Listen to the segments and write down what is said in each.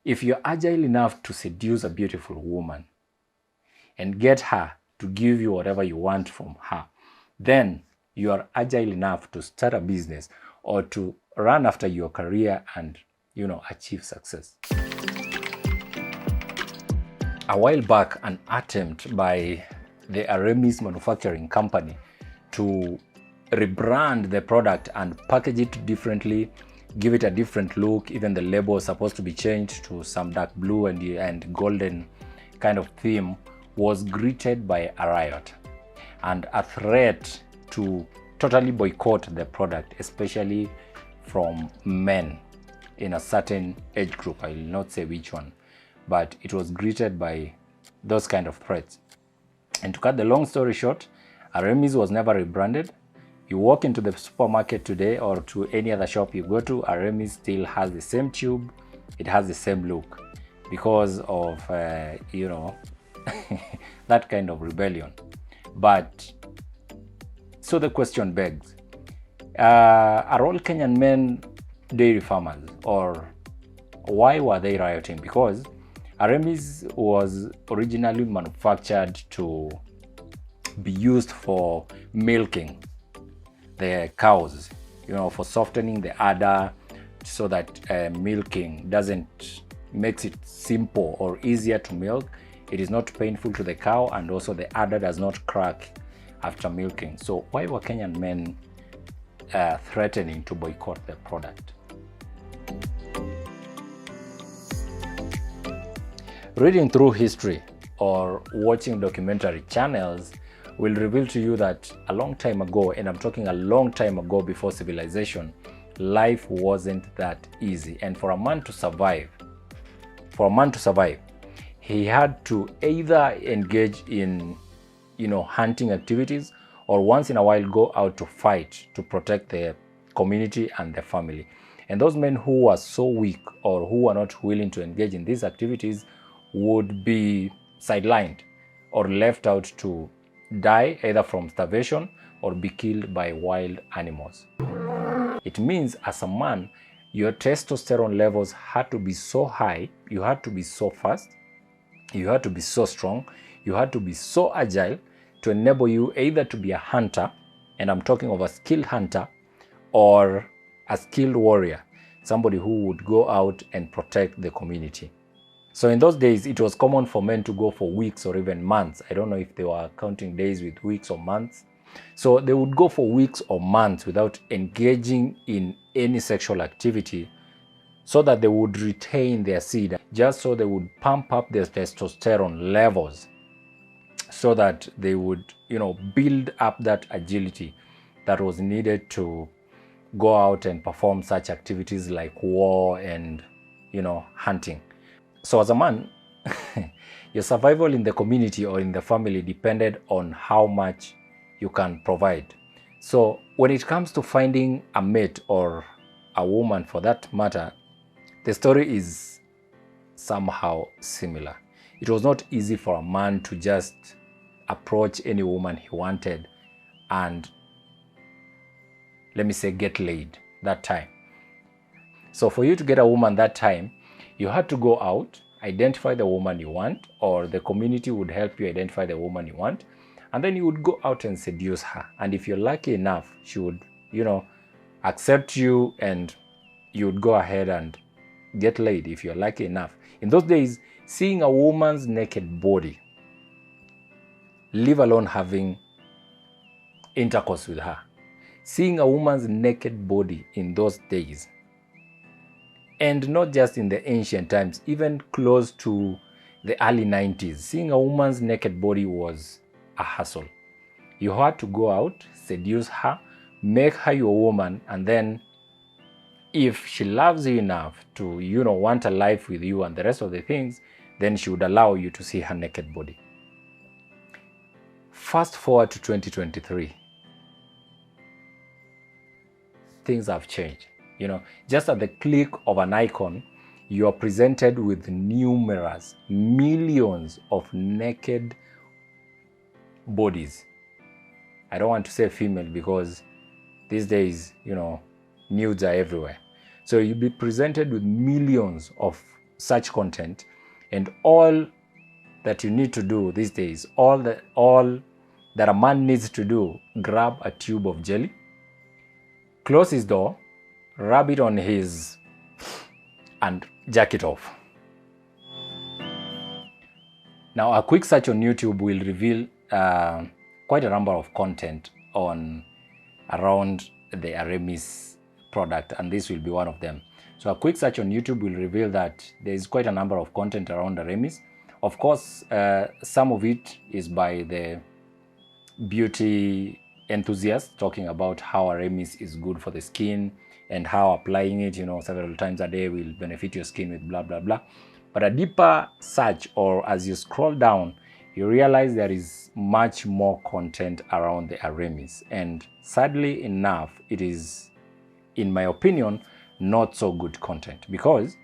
If you're agile enough to seduce a beautiful woman and get her to give you whatever you want from her, then you are agile enough to start a business or to run after your career and, achieve success. A while back, an attempt by the Aramis Manufacturing Company to rebrand the product and package it differently, give it a different look. Even the label was supposed to be changed to some dark blue and golden kind of theme, was greeted by a riot and a threat to totally boycott the product, especially from men in a certain age group. I will not say which one, but it was greeted by those kind of threats. And to cut the long story short, Aramis was never rebranded. You walk into the supermarket today or to any other shop you go to, Aramis still has the same tube, it has the same look because of, that kind of rebellion. But so the question begs, are all Kenyan men dairy farmers, or why were they rioting? Because Aramis was originally manufactured to be used for milking the cows, for softening the udder so that milking makes it simple or easier to milk. It is not painful to the cow, and also the udder does not crack after milking. So why were Kenyan men threatening to boycott the product? Reading through history or watching documentary channels will reveal to you that a long time ago, and I'm talking a long time ago before civilization, life wasn't that easy. And for a man to survive, he had to either engage in, hunting activities, or once in a while go out to fight to protect the community and the family. And those men who were so weak or who were not willing to engage in these activities would be sidelined or left out to die either from starvation or be killed by wild animals. It means as a man, your testosterone levels had to be so high, you had to be so fast, you had to be so strong, you had to be so agile to enable you either to be a hunter, and I'm talking of a skilled hunter, or a skilled warrior, somebody who would go out and protect the community. So in those days, it was common for men to go for weeks or even months. I don't know if they were counting days with weeks or months. So they would go for weeks or months without engaging in any sexual activity, so that they would retain their seed, just so they would pump up their testosterone levels, so that they would, build up that agility that was needed to go out and perform such activities like war and, hunting. So as a man, your survival in the community or in the family depended on how much you can provide. So when it comes to finding a mate, or a woman for that matter, the story is somehow similar. It was not easy for a man to just approach any woman he wanted and, let me say, get laid that time. So for you to get a woman that time, you had to go out, identify the woman you want, or the community would help you identify the woman you want, and then you would go out and seduce her. And if you're lucky enough, she would, accept you, and you would go ahead and get laid if you're lucky enough. In those days, seeing a woman's naked body, leave alone having intercourse with her, seeing a woman's naked body in those days, and not just in the ancient times, even close to the early 90s, seeing a woman's naked body was a hassle. You had to go out, seduce her, make her your woman, and then if she loves you enough to, want a life with you and the rest of the things, then she would allow you to see her naked body. Fast forward to 2023. Things have changed. Just at the click of an icon, you are presented with numerous, millions of naked bodies. I don't want to say female because these days, nudes are everywhere. So you'll be presented with millions of such content, and all that you need to do these days, all that a man needs to do, grab a tube of jelly, close his door, rub it on his, and jack it off. Now, a quick search on YouTube will reveal quite a number of content around the Aramis product, and this will be one of them. So a quick search on YouTube will reveal that there is quite a number of content around Aramis. Of course, some of it is by the beauty enthusiasts talking about how Aramis is good for the skin and how applying it, several times a day will benefit your skin with blah, blah, blah. But a deeper search, or as you scroll down, you realize there is much more content around the Aramis. And sadly enough, it is, in my opinion, not so good content, because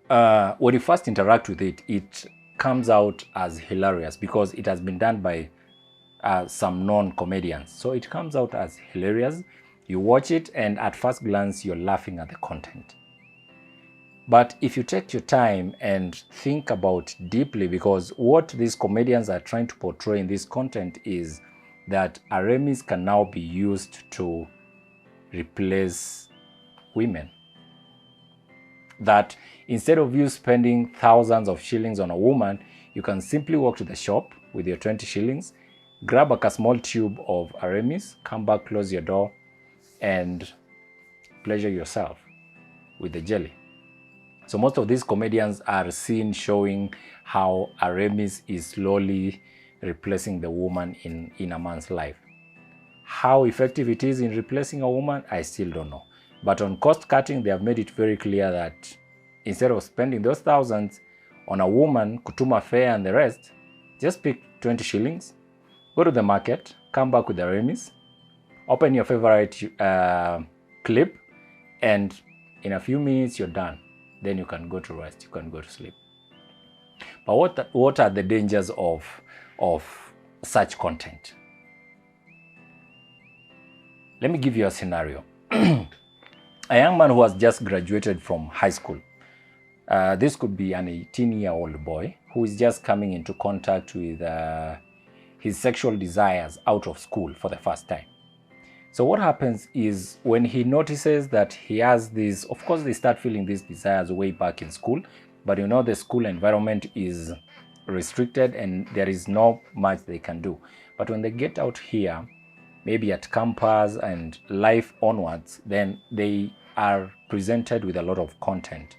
when you first interact with it, it comes out as hilarious because it has been done by some known comedians. So it comes out as hilarious. You watch it and at first glance, you're laughing at the content. But if you take your time and think about deeply, because what these comedians are trying to portray in this content is that Aramis can now be used to replace women. That instead of you spending thousands of shillings on a woman, you can simply walk to the shop with your 20 shillings, grab a small tube of Aramis, come back, close your door, and pleasure yourself with the jelly. So most of these comedians are seen showing how Aramis is slowly replacing the woman in a man's life. How effective it is in replacing a woman, I still don't know. But on cost cutting, they have made it very clear that instead of spending those thousands on a woman, kutuma fare and the rest, just pick 20 shillings, go to the market, come back with Aramis, open your favorite clip, and in a few minutes, you're done. Then you can go to rest, you can go to sleep. But what are the dangers of such content? Let me give you a scenario. A young man who has just graduated from high school. This could be an 18-year-old boy who is just coming into contact with his sexual desires out of school for the first time. So what happens is when he notices that he has these, of course they start feeling these desires way back in school, but the school environment is restricted and there is not much they can do. But when they get out here, maybe at campus and life onwards, then they are presented with a lot of content.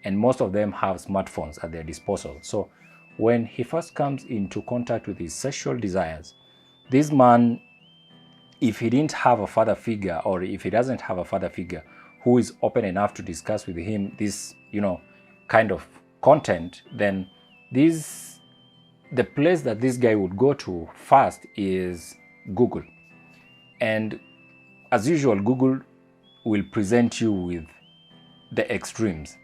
And most of them have smartphones at their disposal. So when he first comes into contact with his sexual desires, this man, if he didn't have a father figure, or if he doesn't have a father figure who is open enough to discuss with him this, kind of content, then the place that this guy would go to first is Google. And as usual, Google will present you with the extremes.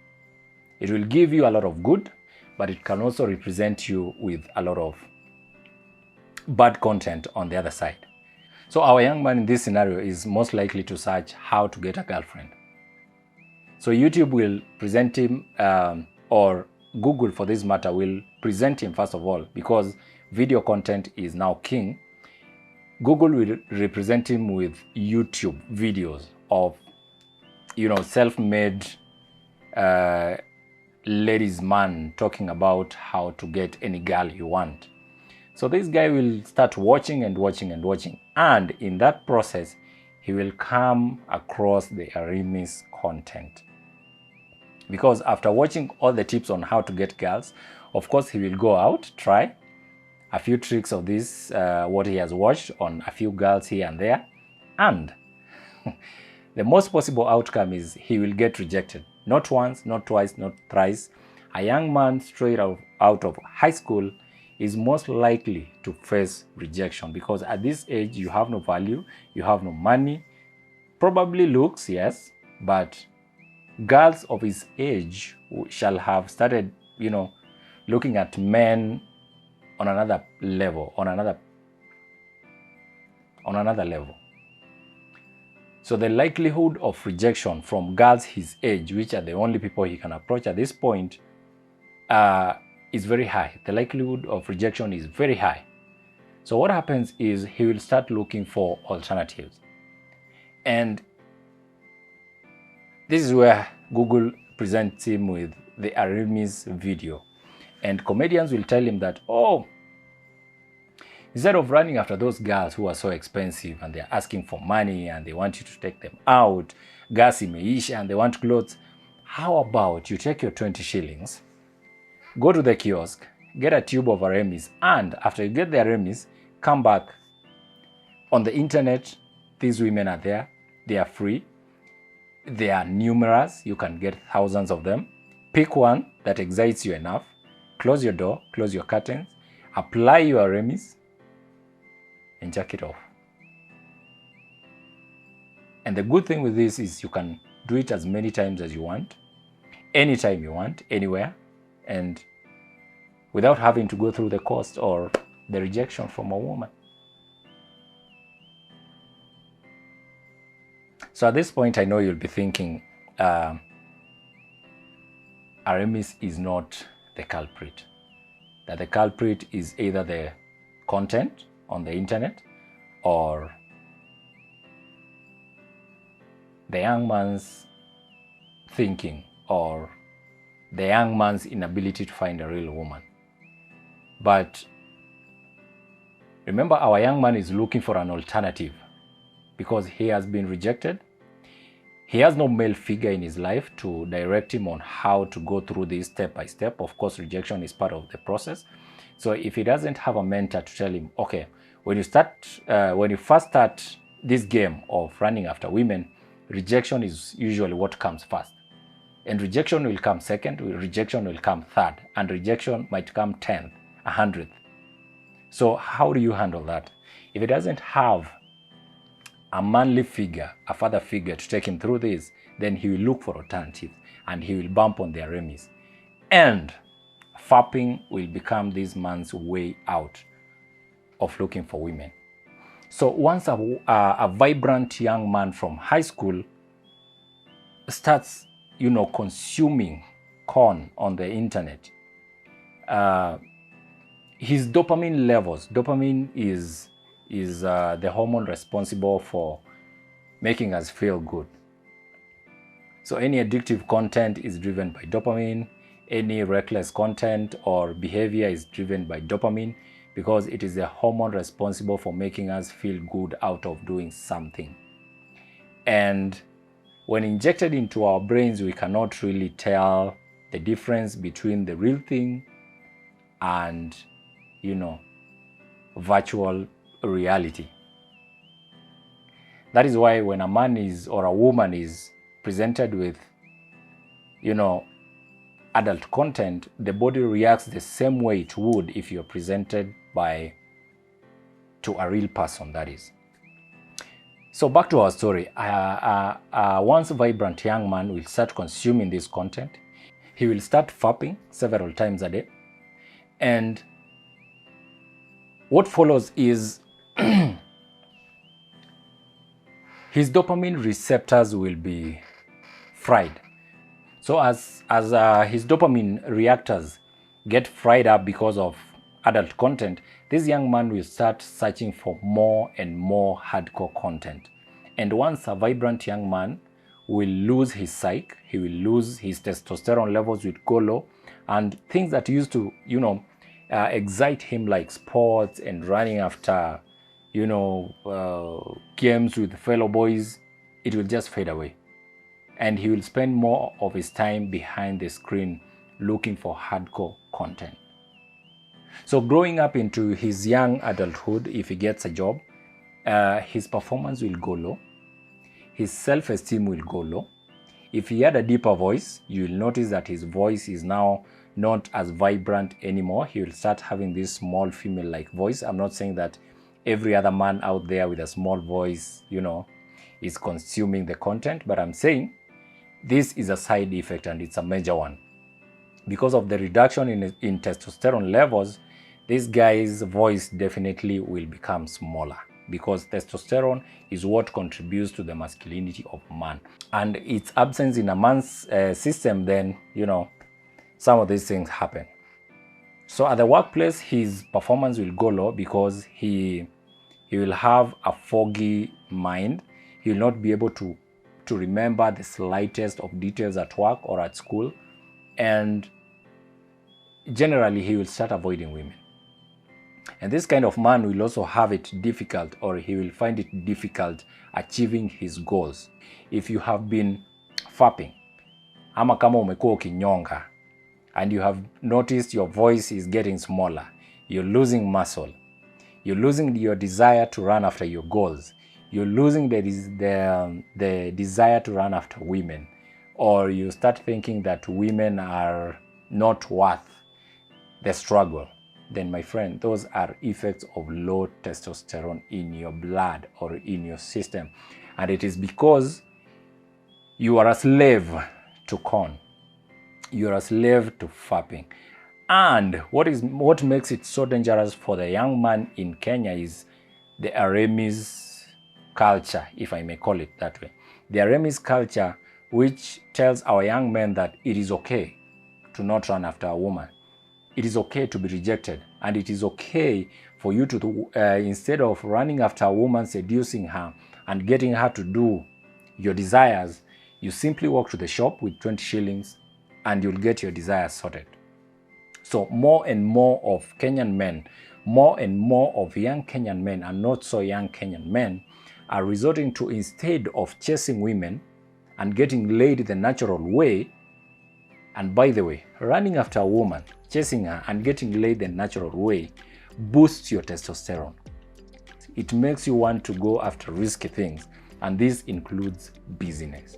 It will give you a lot of good, but it can also represent you with a lot of bad content on the other side. So our young man in this scenario is most likely to search how to get a girlfriend. So YouTube will present him, or Google for this matter will present him first of all, because video content is now king. Google will represent him with YouTube videos of, self-made ladies man talking about how to get any girl you want. So this guy will start watching and watching and watching. And in that process, he will come across the Aramis content. Because after watching all the tips on how to get girls, of course, he will go out, try a few tricks of this, what he has watched on a few girls here and there. And the most possible outcome is he will get rejected. Not once, not twice, not thrice. A young man straight out of high school is most likely to face rejection, because at this age, you have no value, you have no money, probably looks, yes, but girls of his age shall have started, looking at men on another level, So the likelihood of rejection from girls his age, which are the only people he can approach at this point, is very high. The likelihood of rejection is very high. So what happens is he will start looking for alternatives. And this is where Google presents him with the Aramis video. And comedians will tell him that, oh, instead of running after those girls who are so expensive and they're asking for money and they want you to take them out, gas imeisha and they want clothes, how about you take your 20 shillings, go to the kiosk, get a tube of Aramis, and after you get the Aramis, come back. On the internet, these women are there, they are free, they are numerous, you can get thousands of them. Pick one that excites you enough, close your door, close your curtains, apply your Aramis, and jack it off. And the good thing with this is you can do it as many times as you want, anytime you want, anywhere, and without having to go through the cost or the rejection from a woman. So at this point, I know you'll be thinking, Aramis is not the culprit. That the culprit is either the content on the internet or the young man's thinking or the young man's inability to find a real woman. But remember, our young man is looking for an alternative because he has been rejected. He has no male figure in his life to direct him on how to go through this step by step. Of course, rejection is part of the process. So if he doesn't have a mentor to tell him, okay, when you first start this game of running after women, rejection is usually what comes first. And rejection will come second, rejection will come third, and rejection might come 10th, 100th. So how do you handle that? If he doesn't have a manly figure, a father figure to take him through this, then he will look for alternatives and he will bump on their Aramis. And fapping will become this man's way out of looking for women. So once a vibrant young man from high school starts, consuming corn on the internet, his dopamine levels, dopamine is the hormone responsible for making us feel good. So any addictive content is driven by dopamine. Any reckless content or behavior is driven by dopamine because it is the hormone responsible for making us feel good out of doing something. And when injected into our brains, we cannot really tell the difference between the real thing and, virtual reality. That is why when a man or a woman is presented with, adult content, the body reacts the same way it would if you're presented to a real person, that is. So back to our story. Once a vibrant young man will start consuming this content, he will start fapping several times a day. And what follows is his dopamine receptors will be fried. So as his dopamine reactors get fried up because of adult content, this young man will start searching for more and more hardcore content. And once a vibrant young man will lose his psyche, he will lose his testosterone levels will go low, and things that used to, excite him like sports and running after, games with fellow boys, it will just fade away. And he will spend more of his time behind the screen looking for hardcore content. So growing up into his young adulthood, if he gets a job, his performance will go low. His self-esteem will go low. If he had a deeper voice, you will notice that his voice is now not as vibrant anymore. He will start having this small female-like voice. I'm not saying that every other man out there with a small voice, is consuming the content, but I'm saying this is a side effect and it's a major one. Because of the reduction in testosterone levels, this guy's voice definitely will become smaller. because testosterone is what contributes to the masculinity of man. And its absence in a man's system, then, some of these things happen. So at the workplace, his performance will go low because he will have a foggy mind. He will not be able to remember the slightest of details at work or at school. And generally, he will start avoiding women. And this kind of man will also have it difficult, or he will find it difficult achieving his goals. If you have been fapping, ama kama umekuwa ukinyonga, and you have noticed your voice is getting smaller, you're losing muscle, you're losing your desire to run after your goals, you're losing the desire to run after women, or you start thinking that women are not worth the struggle, then my friend, those are effects of low testosterone in your blood or in your system. And it is because you are a slave to corn. You are a slave to fapping. And what makes it so dangerous for the young man in Kenya is the Aramis culture, if I may call it that way. The Aramis culture, which tells our young men that it is okay to not run after a woman. It is okay to be rejected, and it is okay for you to, instead of running after a woman, seducing her and getting her to do your desires, you simply walk to the shop with 20 shillings and you'll get your desires sorted. So more and more of Kenyan men, more and more of young Kenyan men and not so young Kenyan men are resorting to, instead of chasing women and getting laid the natural way, and by the way, running after a woman, chasing her and getting laid the natural way boosts your testosterone. It makes you want to go after risky things, and this includes business.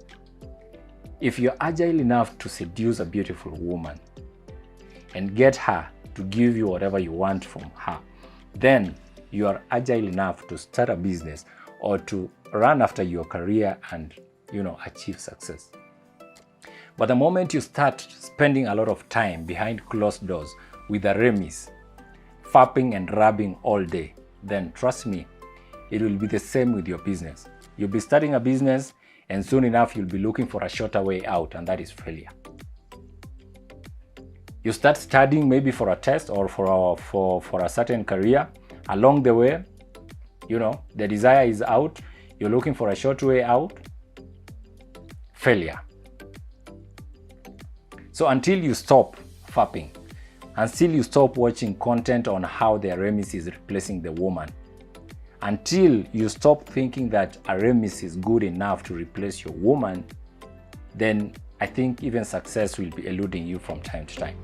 If you're agile enough to seduce a beautiful woman and get her to give you whatever you want from her, then you are agile enough to start a business or to run after your career and, achieve success. But the moment you start spending a lot of time behind closed doors with a remis, fapping and rubbing all day, then trust me, it will be the same with your business. You'll be starting a business, and soon enough you'll be looking for a shorter way out, and that is failure. You start studying maybe for a test or for a certain career. Along the way, the desire is out, you're looking for a short way out, failure. So until you stop fapping, until you stop watching content on how the Aramis is replacing the woman, until you stop thinking that Aramis is good enough to replace your woman, then I think even success will be eluding you from time to time.